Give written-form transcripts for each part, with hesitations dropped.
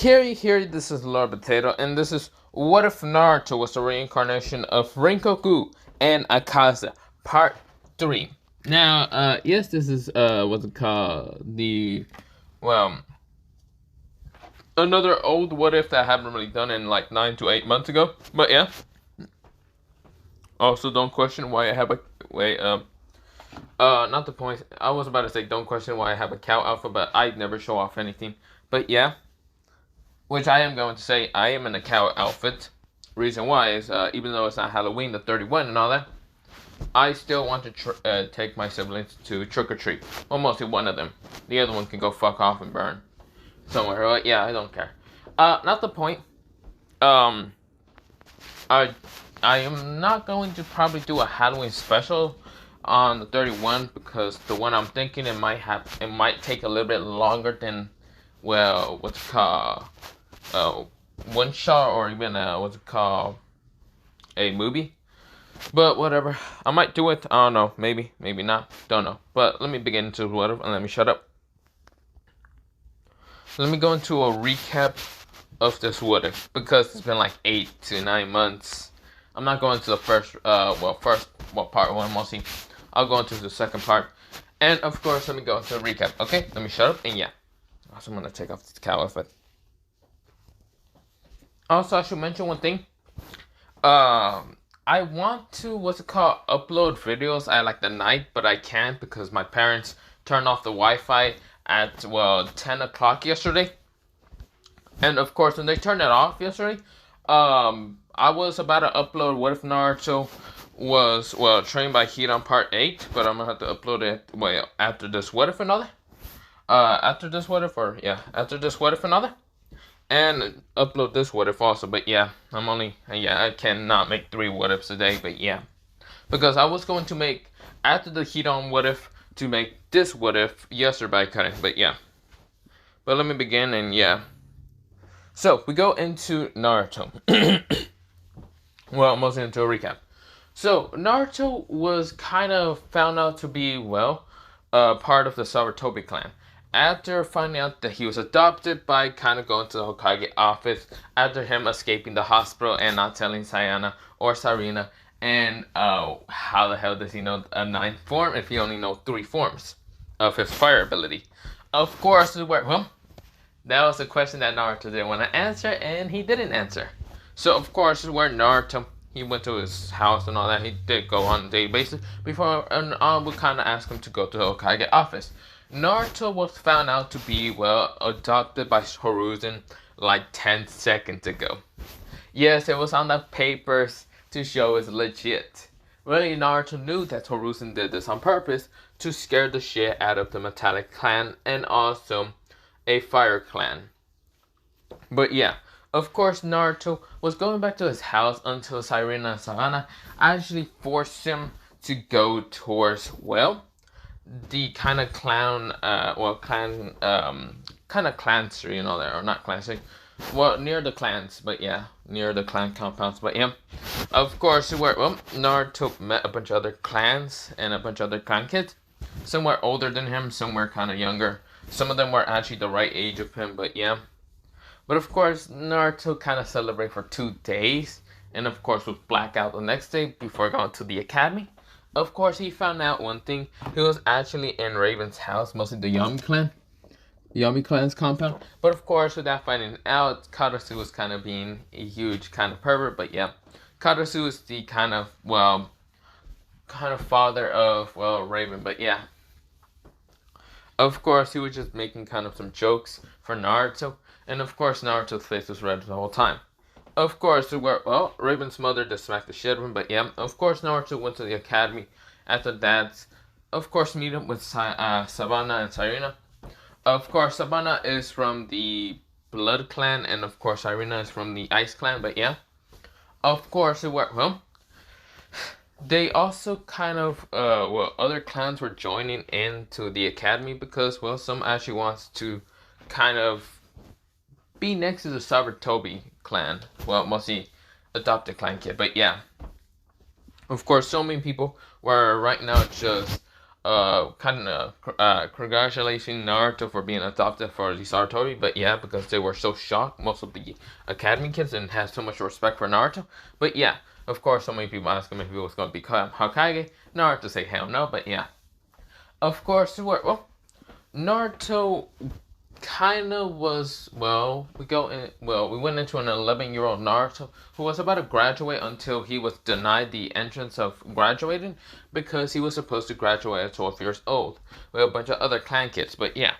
Here, this is Lord Potato, and this is What If Naruto Was the Reincarnation of Rengoku and Akaza, Part 3. Now, yes, this is, what's it called, another old What If that I haven't really done in like 9 to 8 months ago, but yeah. Also, don't question why I have not the point, I was about to say don't question why I have a cow outfit, but I never show off anything, but yeah. Which I am going to say, I am in a cow outfit. Reason why is, even though it's not Halloween, the 31 and all that, I still want to take my siblings to trick-or-treat. Well, mostly one of them. The other one can go fuck off and burn somewhere. But yeah, I don't care. Not the point. I am not going to probably do a Halloween special on the 31 because the one I'm thinking it might take a little bit longer than, well, what's it called? One shot or even what's it called, a movie, but whatever, I might do it, I don't know, maybe not, don't know, but let me begin into whatever, and let me shut up. Let me go into a recap of this what if, because it's been like 8 to 9 months. I'm not going to the first part one, mostly I'll go into the second part, and of course let me go into a recap. Okay, let me shut up, and yeah, also I'm gonna take off this cow outfit. Also, I should mention one thing. I want to, upload videos at like the night, but I can't because my parents turned off the Wi-Fi at, 10 o'clock yesterday. And of course, when they turned it off yesterday, I was about to upload What If Naruto was, trained by Heat on part 8, but I'm gonna have to upload it, after this What If another. After this What If another. And upload this what if also, but yeah, I cannot make 3 what ifs a day, but yeah. Because I was going to make, after the heat on what if, to make this what if yesterday cutting, but yeah. But let me begin, and yeah. So, we go into Naruto. Well, mostly into a recap. So, Naruto was kind of found out to be, part of the Sarutobi clan. After finding out that he was adopted by kind of going to the Hokage office, after him escaping the hospital and not telling Sayana or Sarina, and how the hell does he know a 9th form if he only knows 3 forms of his fire ability? Of course, that was a question that Naruto didn't want to answer, and he didn't answer. So of course, where Naruto, he went to his house and all that, he did go on a daily basis before, and we kind of asked him to go to the Hokage office. Naruto was found out to be, adopted by Hiruzen like 10 seconds ago. Yes, it was on the papers to show it's legit. Really, Naruto knew that Hiruzen did this on purpose to scare the shit out of the Metallic clan and also a Fire clan. But yeah, of course Naruto was going back to his house until Sarina and Savannah actually forced him to go towards, the kind of clan, kind of clans, or not clans, near the clans, but yeah, near the clan compounds, but yeah, of course, Naruto met a bunch of other clans and a bunch of other clan kids. Some were older than him, some were kind of younger, some of them were actually the right age of him, but yeah. But of course, Naruto kind of celebrated for 2 days, and of course was blackout the next day before going to the academy. Of course, he found out one thing. He was actually in Raven's house, mostly the Yami clan. The Yami clan's compound. But of course, without finding out, Karasu was kind of being a huge kind of pervert. But yeah, Karasu is the kind of father of, Raven. But yeah. Of course, he was just making kind of some jokes for Naruto. And of course, Naruto's face was red the whole time. Of course, Raven's mother just smacked the shit out of him, but yeah, of course, Naruto went to the academy after that. Of course, meet up with Savannah and Sarina. Of course, Savannah is from the Blood clan, and of course, Sarina is from the Ice clan, but yeah. Of course, they also kind of, other clans were joining into the academy because, some actually wants to kind of be next to the Sarutobi clan. Mostly adopted clan kid, but yeah. Of course, so many people were right now just kind of congratulating Naruto for being adopted for the Sarutobi, but yeah, because they were so shocked, most of the Academy kids, and had so much respect for Naruto. But yeah, of course, so many people asked him if he was going to become Hokage. Naruto say hell no, but yeah. Of course, well, Naruto kind of was, we went into an 11-year-old Naruto who was about to graduate until he was denied the entrance of graduating because he was supposed to graduate at 12 years old with a bunch of other clan kids. But yeah,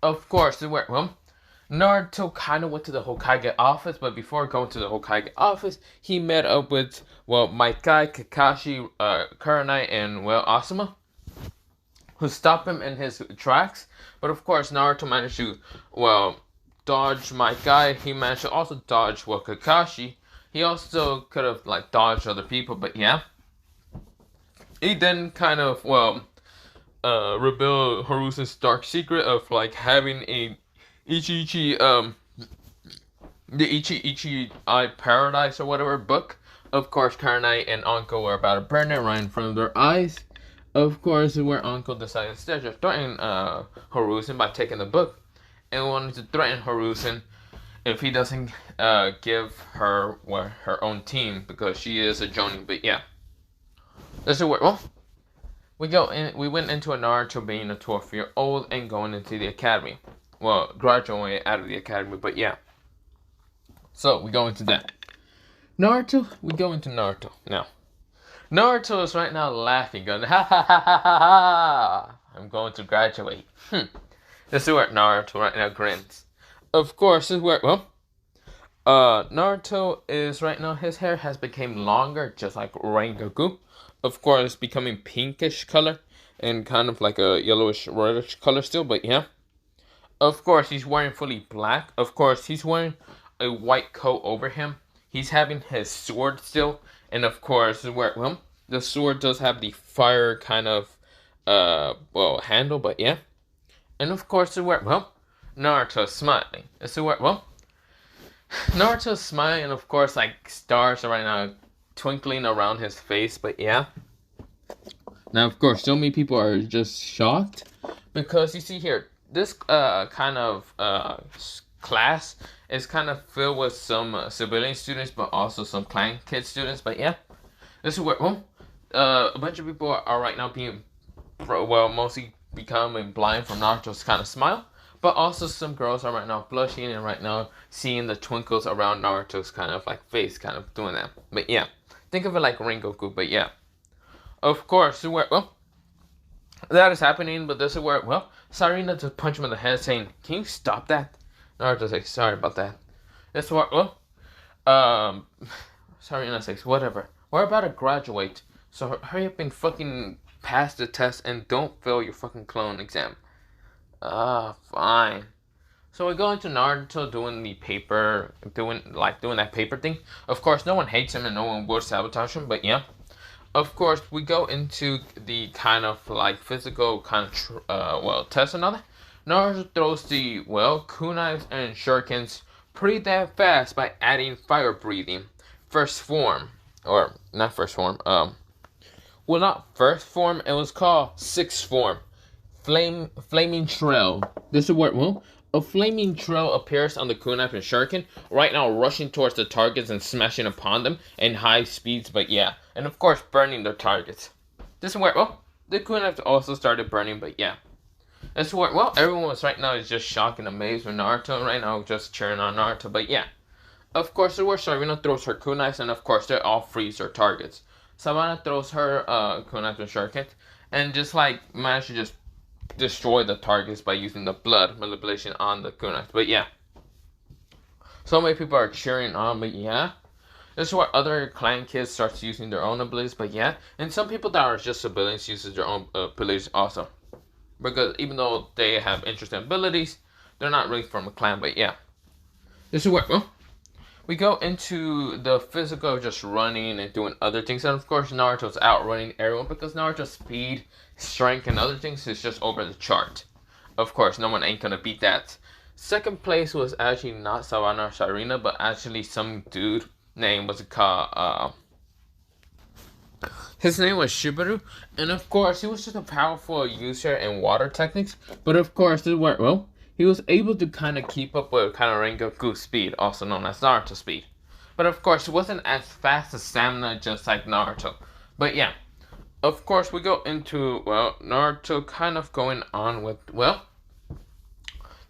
of course, Naruto kind of went to the Hokage office, but before going to the Hokage office, he met up with, my guy Kakashi, Kurenai, and, Asuma, who stopped him in his tracks. But of course, Naruto managed to, dodge my guy. He managed to also dodge, Kakashi. He also could have, dodged other people, but yeah. He then kind of, revealed Harusen's dark secret of, having a the Ichi Eye Paradise or whatever book. Of course, Kurenai and Uncle were about to burn it right in front of their eyes. Of course, where Uncle decided instead to threaten Harusen by taking the book and wanted to threaten Harusen if he doesn't give her her own team because she is a Jonin. But yeah, this is where we went into a Naruto being a 12-year-old and going into the academy. Graduating out of the academy. But yeah, so we go into that. We go into Naruto now. Naruto is right now laughing, going, ha ha ha ha ha ha! I'm going to graduate. This is where Naruto right now grins. Of course, this is where, Naruto is right now, his hair has become longer, just like Rengoku. Of course, becoming pinkish color, and kind of like a yellowish, reddish color still, but yeah. Of course, he's wearing fully black. Of course, he's wearing a white coat over him. He's having his sword still. And of course, the sword does have the fire kind of, handle, but yeah. And of course, Naruto's smiling. Naruto's smiling, and of course, stars are right now twinkling around his face, but yeah. Now, of course, so many people are just shocked because you see here, this kind of class is kind of filled with some civilian students, but also some clan kid students. But yeah, this is where a bunch of people are right now being mostly becoming blind from Naruto's kind of smile, but also some girls are right now blushing and right now seeing the twinkles around Naruto's kind of face, kind of doing that. But yeah, think of it like Rengoku. But yeah, of course, that is happening. But this is where Sarina just punched him in the head, saying, "Can you stop that?" Naruto's like, "Sorry about that." That's what, Sarina says, "Whatever. We're about to graduate, so hurry up and fucking pass the test and don't fail your fucking clone exam." Fine. So we go into Naruto doing the paper, doing that paper thing. Of course, no one hates him and no one will sabotage him, but yeah. Of course, we go into the kind of physical kind of test and all that. Naruto throws the kunais and shurikens pretty damn fast by adding fire breathing. First form, or not first form. Not first form. It was called sixth form. Flaming trail. This is what a flaming trail appears on the kunai and shuriken, right now rushing towards the targets and smashing upon them in high speeds, but yeah. And of course, burning their targets. This is where, the kunai also started burning, but yeah. This is where, everyone was right now is just shocked and amazed with Naruto, right now just cheering on Naruto, but yeah. Of course, the where Sarina throws her kunais, and of course, they all freeze their targets. Savannah throws her kunai and shuriken, and just managed to just destroy the targets by using the blood manipulation on the kunai. But yeah, so many people are cheering on, but yeah, this is where other clan kids starts using their own abilities, but yeah, and some people that are just civilians uses their own abilities also, because even though they have interesting abilities, they're not really from a clan. But yeah, this is where we go into the physical, just running and doing other things, and of course Naruto's outrunning everyone because Naruto's speed, strength, and other things is just over the chart. Of course, no one ain't gonna beat that. Second place was actually not Savannah or Sarina, but actually some dude named His name was Shibaru, and of course, he was just a powerful user in water techniques. But of course, this worked well. He was able to kind of keep up with kind of Rengoku's speed, also known as Naruto speed. But of course, it wasn't as fast as stamina, just like Naruto. But yeah, of course, we go into, well, Naruto kind of going on with, well,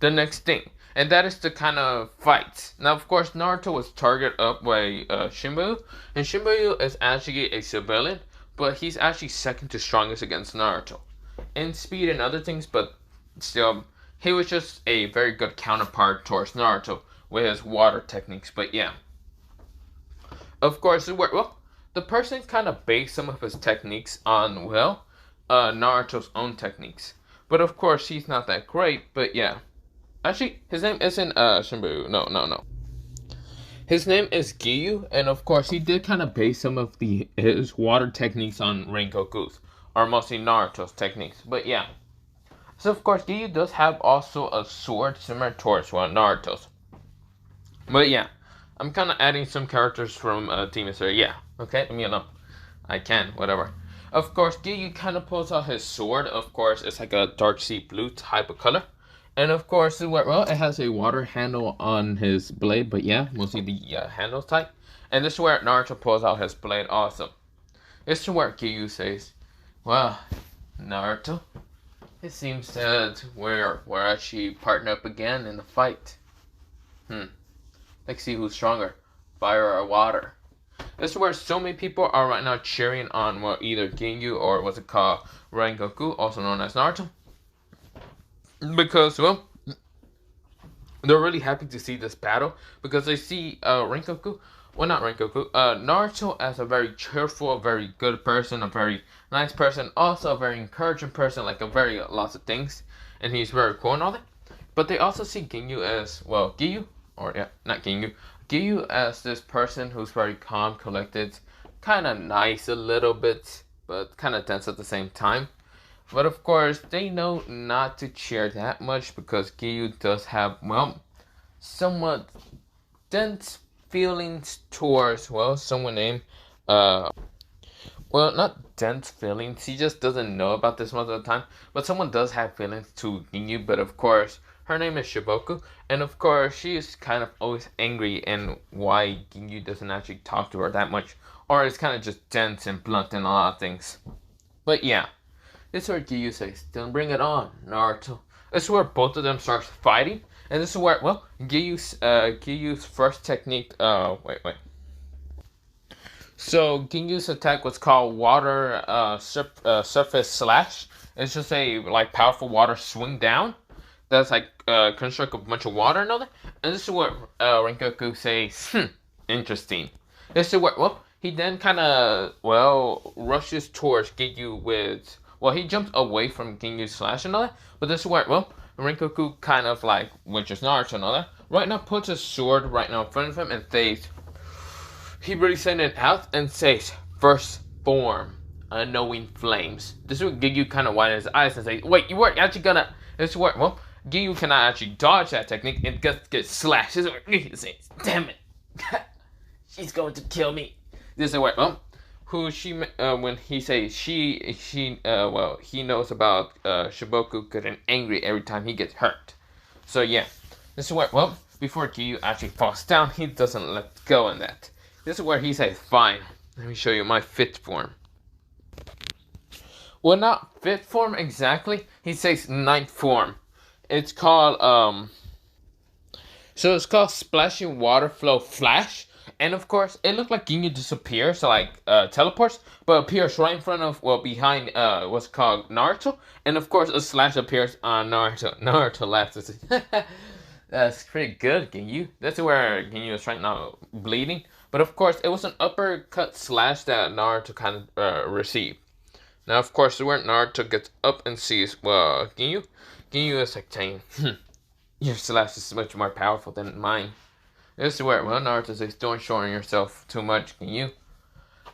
the next thing. And that is the kind of fights. Now, of course, Naruto was targeted up by Shimbu. And Shimbu is actually a civilian, but he's actually second to strongest against Naruto in speed and other things, but still, he was just a very good counterpart towards Naruto with his water techniques. But yeah, of course, well, the person kind of based some of his techniques on, well, Naruto's own techniques. But of course, he's not that great, but yeah. Actually, his name isn't Shimbu. No. His name is Giyu, and of course, he did kind of base some of his water techniques on Rengoku's, or mostly Naruto's techniques. But yeah. So of course, Giyu does have also a sword similar towards Naruto's. But yeah, I'm kind of adding some characters from Demon Slayer. Yeah, okay, leave me alone. I can, whatever. Of course, Giyu kind of pulls out his sword. Of course, it's like a dark sea blue type of color. And of course, well, it has a water handle on his blade, but yeah, mostly the handle type. And this is where Naruto pulls out his blade also. This is where Giyu says, well, Naruto, it seems that we're actually partnered up again in the fight. Let's see who's stronger, fire or water. This is where so many people are right now cheering on, well, either Ginyu or what's it called, Rengoku, also known as Naruto. Because, well, they're really happy to see this battle because they see Rengoku, well, not Rengoku, Naruto as a very cheerful, very good person, a very nice person, also a very encouraging person, like a very lots of things, and he's very cool and all that. But they also see Ginyu as, well, Giyu, or yeah, not Ginyu, Giyu as this person who's very calm, collected, kind of nice a little bit, but kind of dense at the same time. But of course, they know not to cheer that much because Giyu does have, well, somewhat dense feelings towards, well, someone named, well, not dense feelings, he just doesn't know about this most of the time, but someone does have feelings to Ginyu, but of course, her name is Shiboku, and of course, she is kind of always angry and why Ginyu doesn't actually talk to her that much, or is kind of just dense and blunt in a lot of things. But yeah. This is where Giyu says, then bring it on, Naruto. This is where both of them start fighting. And this is where, well, Giyu's first technique, wait. So, Ginyu's attack was called Water Surface Slash. It's just a, like, powerful water swing down. That's, like, construct a bunch of water and all that. And this is what Rengoku says, interesting. This is where, well, he then kind of, well, rushes towards Ginyu with... Well, he jumped away from Ginyu's slash and all that, but this is where, well, Rengoku kind of like, which is Naruto and all that, right now puts his sword right now in front of him and says, he really sent it out and says, first form, unknowing flames. This is where Ginyu kind of widens his eyes and says, wait, you weren't actually gonna, this is where, well, Ginyu cannot actually dodge that technique and gets slashed. This is where Ginyu says, damn it, she's going to kill me. This is where, well, who she, when he says well, he knows about Shiboku getting angry every time he gets hurt. So yeah, this is where, well, before Giyu actually falls down, he doesn't let go in that. This is where he says, fine, let me show you my fifth form. Well, not fifth form exactly, he says ninth form. It's called, so it's called Splashing Water Flow Flash. And of course, it looked like Ginyu disappears, so like teleports, but appears right in front of, well, behind what's called Naruto. And of course, a slash appears on Naruto. Naruto laughs and says, that's pretty good, Ginyu. That's where Ginyu is right now bleeding. But of course, it was an uppercut slash that Naruto kind of received. Now, of course, where Naruto gets up and sees, well, Ginyu is like saying, your slash is much more powerful than mine. This is where, well, Naruto says, don't shorten yourself too much, Ginyu.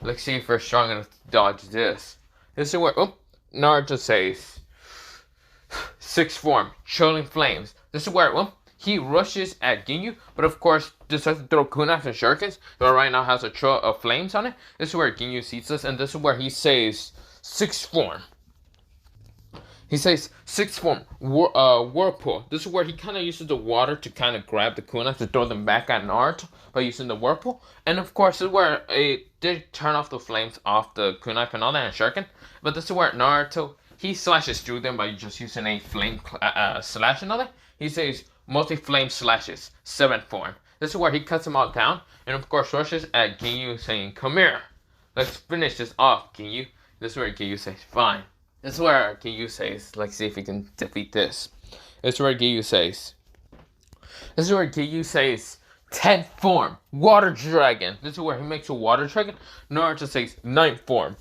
Let's see if we're strong enough to dodge this. This is where, oh, Naruto says, sixth form, Chilling Flames. This is where, well, he rushes at Ginyu, but of course decides to throw kunais and shurikens. But right now has a trail of flames on it. This is where Ginyu sees this, and this is where he says, "Sixth form." He says, "Sixth form, whirlpool." This is where he kind of uses the water to kind of grab the kunais to throw them back at Naruto by using the whirlpool. And of course, this is where it did turn off the flames off the kunai and all that and shuriken. But this is where Naruto, he slashes through them by just using a flame slash and all that. He says, "Multi-flame slashes, 7th form." This is where he cuts them all down. And of course, rushes at Ginyu saying, "Come here. Let's finish this off, Ginyu." This is where Ginyu says, "Fine." This is where Ginyu says, "Let's see if we can defeat this." This is where Ginyu says, 10th form, water dragon. This is where he makes a water dragon. Naruto says, 9th form,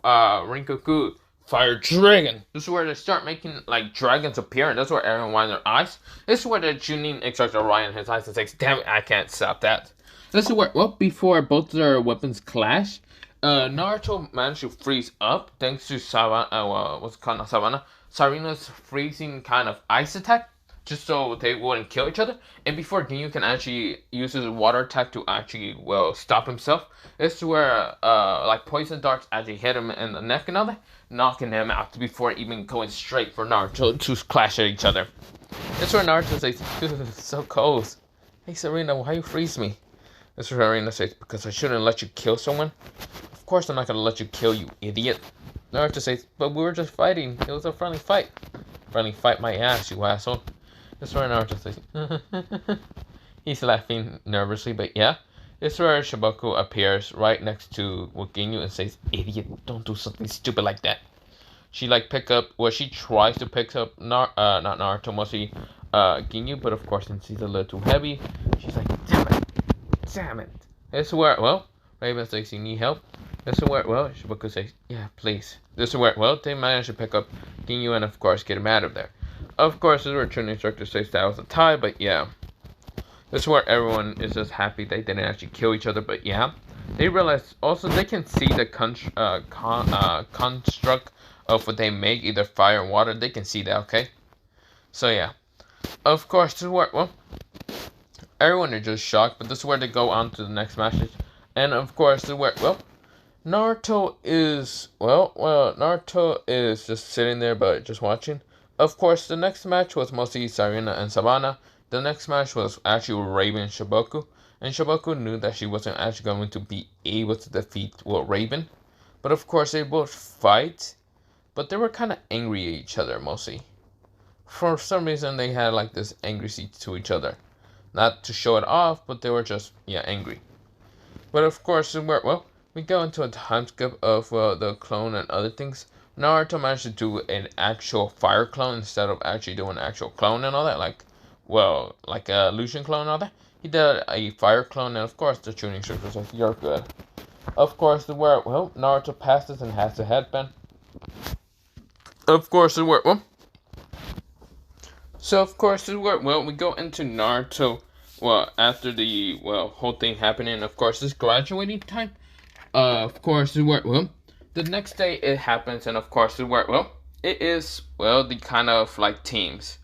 Rengoku, fire dragon. This is where they start making like dragons appear, and that's where everyone winds their eyes. This is where the Chunin extracts Orion in his eyes and says, "Damn it, I can't stop that." This is where, well, before both their weapons clash, Naruto managed to freeze up thanks to Sarina's freezing kind of ice attack, just so they wouldn't kill each other. And before Ginyu can actually use his water attack to actually, well, stop himself, this is where, like, poison darts actually hit him in the neck and all that, knocking him out before even going straight for Naruto to clash at each other. This is where Naruto says, "It's so cold. Hey, Sarina, why you freeze me?" This is where Sarina says, "Because I shouldn't let you kill someone." "Of course I'm not gonna let you kill, you idiot." Naruto says, "But we were just fighting. It was a friendly fight." "Friendly fight my ass, you asshole." This is where Naruto says, he's laughing nervously, but yeah. This is where Shiboku appears right next to Ginyu and says, "Idiot, don't do something stupid like that." She she tries to pick up, not Naruto, mostly Ginyu, but of course since he's a little too heavy, she's like, damn it. This is where, well, Raven says, "You need help?" This is where, well, Shiboku says, "Yeah, please." This is where, well, they manage to pick up Ginyu and of course get him out of there. Of course, this is where Chunin instructor says that was a tie, but yeah. This is where everyone is just happy they didn't actually kill each other, but yeah. They realize also they can see the construct of what they make, either fire or water. They can see that, okay? So yeah. Of course, this is where, well, everyone is just shocked, but this is where they go on to the next matches. And of course, this is where, well, Naruto is just sitting there, but just watching. Of course, the next match was mostly Sarina and Savannah. The next match was actually Raven and Shiboku. And Shiboku knew that she wasn't actually going to be able to defeat, well, Raven. But of course, they both fight. But they were kind of angry at each other, mostly. For some reason, they had like this angry seat to each other. Not to show it off, but they were just, yeah, angry. But of course, we go into a time skip of the clone and other things. Naruto managed to do an actual fire clone instead of actually doing an actual clone and all that, like a Lucian clone and all that. He did a fire clone, and of course the Chunin instructor says, "You're good." Of course, Naruto passes and has the headband. Of course, we go into Naruto, well, after the, well, whole thing happening, of course, this graduating time. Of course, the next day it happens, and of course, it is, well, the kind of like teams.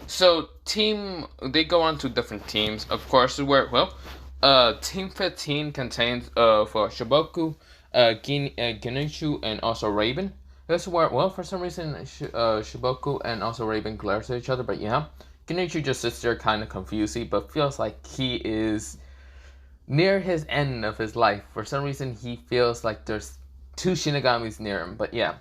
So they go on to different teams. Of course, Team 15 contains Shiboku, Genichi, and also Raven. This is where, well, for some reason, Shiboku and also Raven glares at each other, but yeah. Genichi just sits there kind of confused, but feels like he is near his end of his life. For some reason, he feels like there's two Shinigamis near him, but yeah.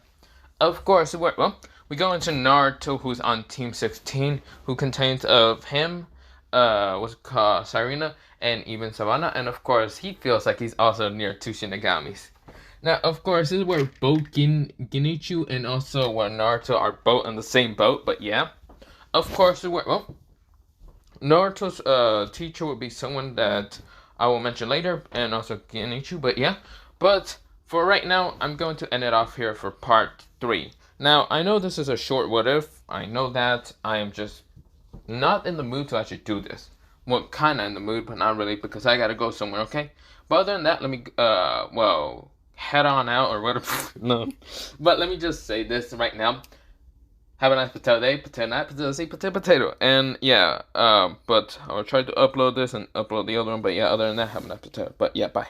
Of course, we go into Naruto, who's on Team 16, who contains of him, Sarina, and even Savannah, and of course, he feels like he's also near two Shinigamis. Now, of course, this is where both Genichi and also where Naruto are both in the same boat, but yeah. Of course, Naruto's teacher would be someone that I will mention later, and also Genichi, but yeah. But for right now, I'm going to end it off here for part 3. Now, I know this is a short what if. I know that I am just not in the mood to actually do this. Well, kind of in the mood, but not really, because I gotta go somewhere, okay? But other than that, let me, head on out, or whatever. No. But let me just say this right now. Have a nice potato day, potato night, potato seed, potato. And yeah, but I'll try to upload this and upload the other one. But yeah, other than that, have a nice potato. But yeah, bye.